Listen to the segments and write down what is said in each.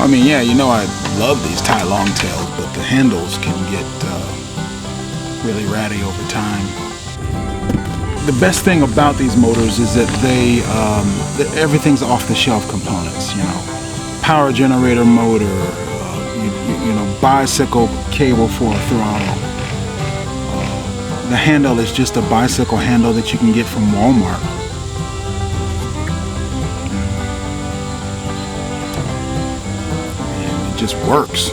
I mean, yeah, you know I love these Thai Longtails, but the handles can get really ratty over time. The best thing about these motors is that everything's off-the-shelf components, you know. Power generator motor, you know, bicycle cable for a throttle. The handle is just a bicycle handle that you can get from Walmart. And it just works.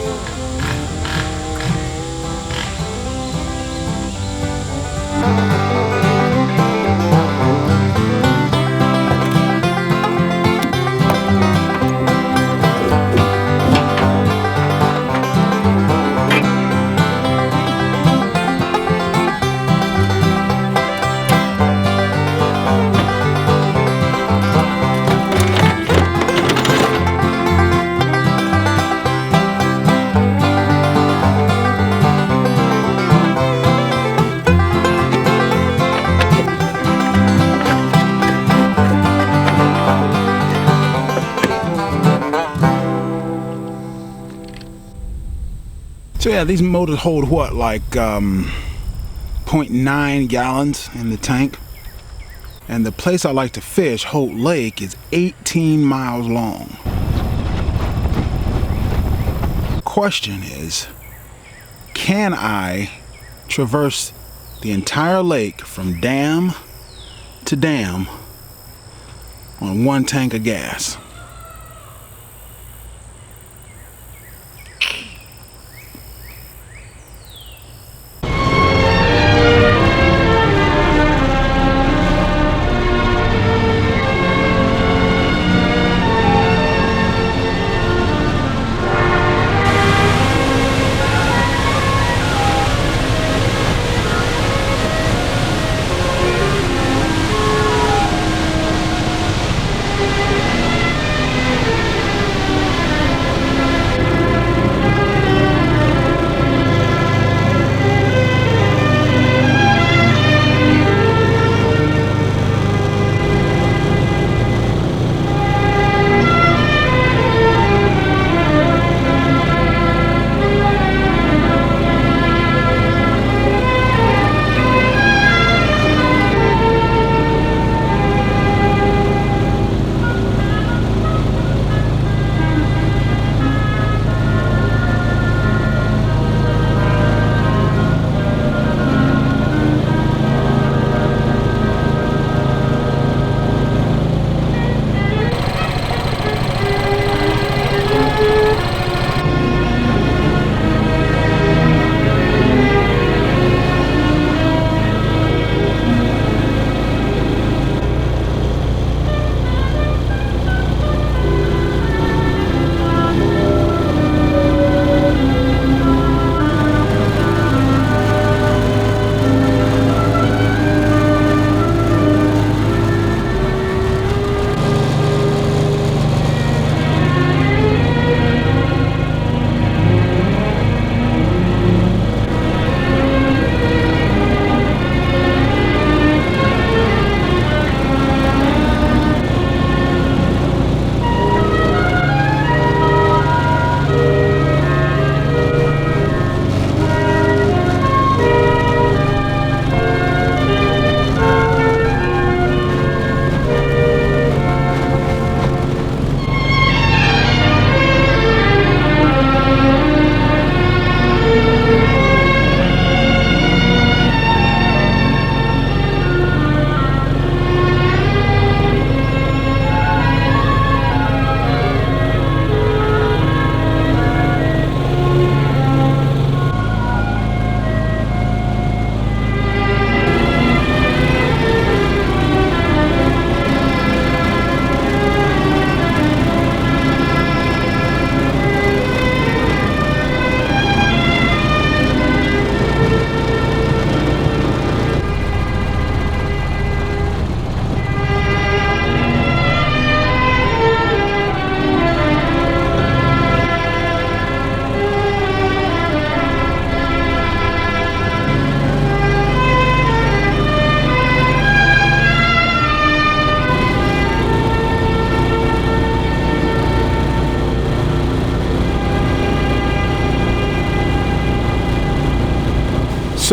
So yeah, these motors hold what, like 0.9 gallons in the tank. And the place I like to fish, Holt Lake, is 18 miles long. Question is, can I traverse the entire lake from dam to dam on one tank of gas?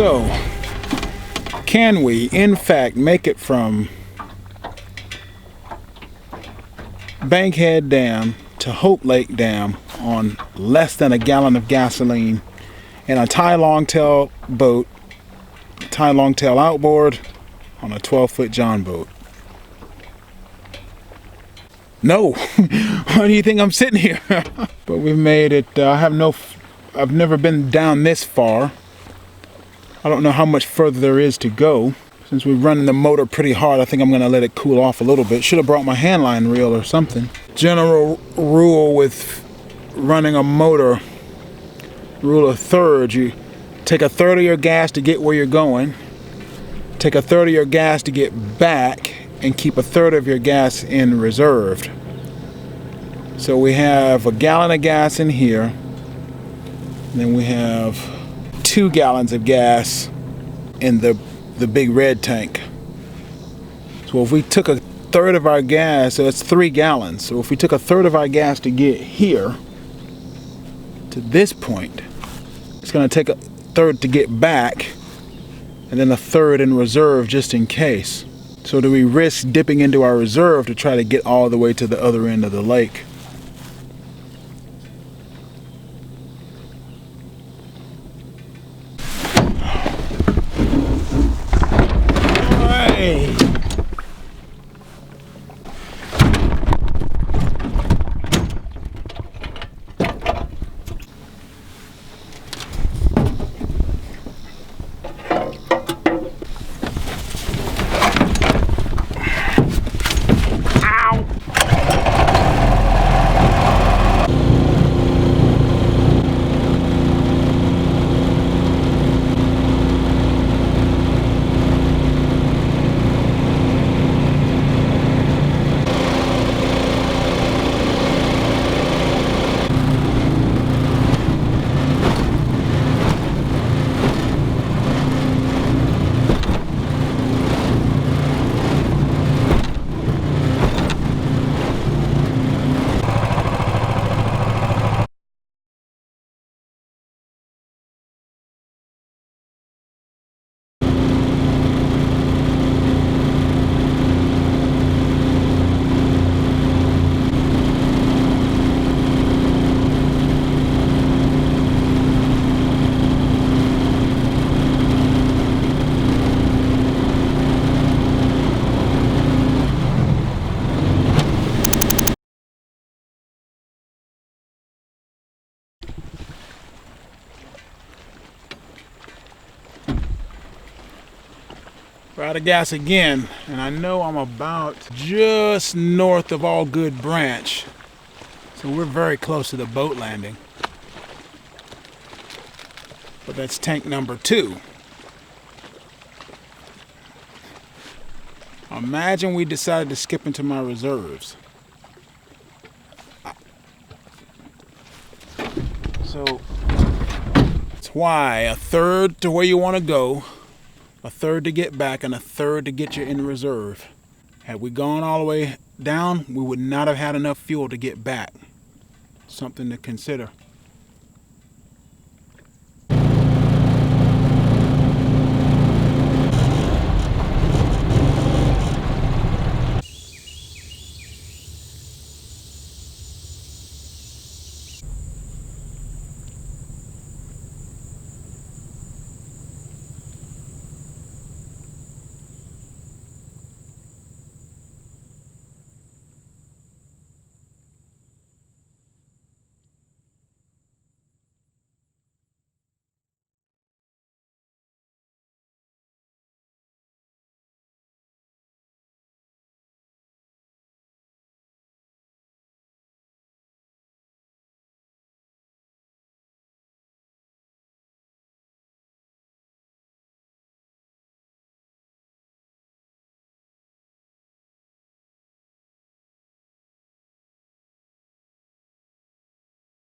So, can we, in fact, make it from Bankhead Dam to Holt Lake Dam on less than a gallon of gasoline in a Thai Longtail boat, Thai Longtail outboard on a 12-foot John boat? No. Why do you think I'm sitting here? But we've made it. I've never been down this far. I don't know how much further there is to go. Since we're running the motor pretty hard, I think I'm going to let it cool off a little bit. Should have brought my handline reel or something. General rule with running a motor, rule of thirds. You take a third of your gas to get where you're going, take a third of your gas to get back, and keep a third of your gas in reserved. So we have a gallon of gas in here, and then we have 2 gallons of gas in the big red tank. So if we took a third of our gas, so it's 3 gallons. So if we took a third of our gas to get here to this point, it's going to take a third to get back, and then a third in reserve just in case. So do we risk dipping into our reserve to try to get all the way to the other end of the lake? Hey. We're out of gas again, and I know I'm about just north of All Good Branch, so we're very close to the boat landing. But that's tank number 2. Imagine we decided to skip into my reserves. So that's why a third to where you want to go, a third to get back, and a third to get you in reserve. Had we gone all the way down, we would not have had enough fuel to get back. Something to consider.